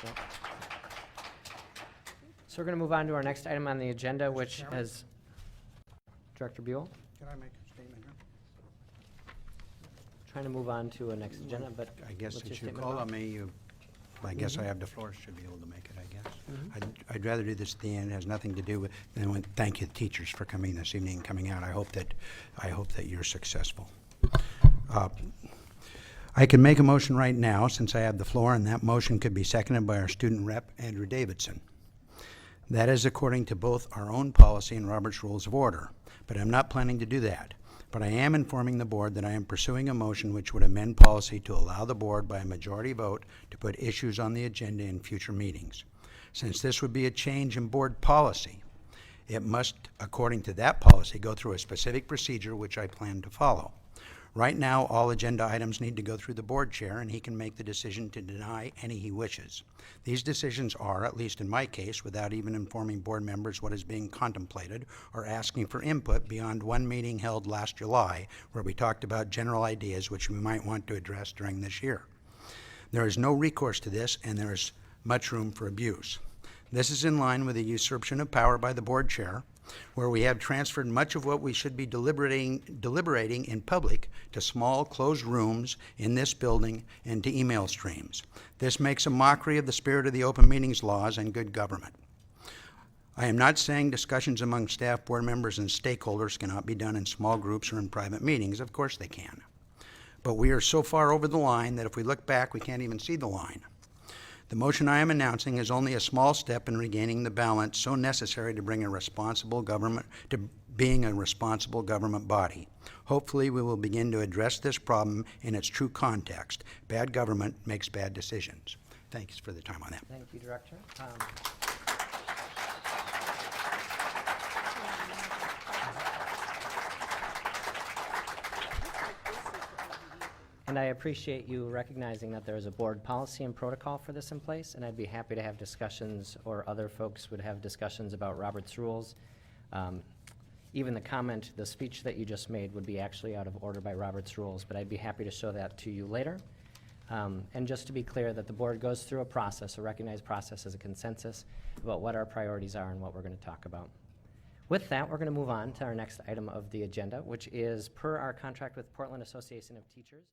Yeah. So we're going to move on to our next item on the agenda, which Chairman? is Director Buell. Can I make a statement here? Trying to move on to a next agenda, but I guess what's your since you statement called about? on me, I guess I have the floor, should be able to make it, I guess. Mhm. I'd rather do this at the end, it has nothing to do with, and I want to thank you, teachers, for coming this evening and coming out. I hope that you're successful. I can make a motion right now, since I have the floor, and that motion could be seconded by our student rep, Andrew Davidson. That is according to both our own policy and Robert's Rules of Order, but I'm not planning to do that. But I am informing the board that I am pursuing a motion which would amend policy to allow the board by a majority vote to put issues on the agenda in future meetings. Since this would be a change in board policy, it must, according to that policy, go through a specific procedure which I plan to follow. Right now, all agenda items need to go through the board chair, and he can make the decision to deny any he wishes. These decisions are, at least in my case, without even informing board members what is being contemplated or asking for input beyond one meeting held last July, where we talked about general ideas which we might want to address during this year. There is no recourse to this, and there is much room for abuse. This is in line with the usurpation of power by the board chair, where we have transferred much of what we should be deliberating in public to small, closed rooms in this building and to email streams. This makes a mockery of the spirit of the open meetings laws and good government. I am not saying discussions among staff, board members, and stakeholders cannot be done in small groups or in private meetings. Of course they can. But we are so far over the line that if we look back, we can't even see the line. The motion I am announcing is only a small step in regaining the balance so necessary to bring a responsible government to being a responsible government body. Hopefully, we will begin to address this problem in its true context. Bad government makes bad decisions. Thanks for the time on that. Thank you, Director. And I appreciate you recognizing that there is a board policy and protocol for this in place, and I'd be happy to have discussions, or other folks would have discussions about Robert's rules. Even the speech that you just made would be actually out of order by Robert's rules, but I'd be happy to show that to you later. And just to be clear that the board goes through a process, a recognized process as a consensus about what our priorities are and what we're going to talk about. With that, we're going to move on to our next item of the agenda, which is per our contract with Portland Association of Teachers.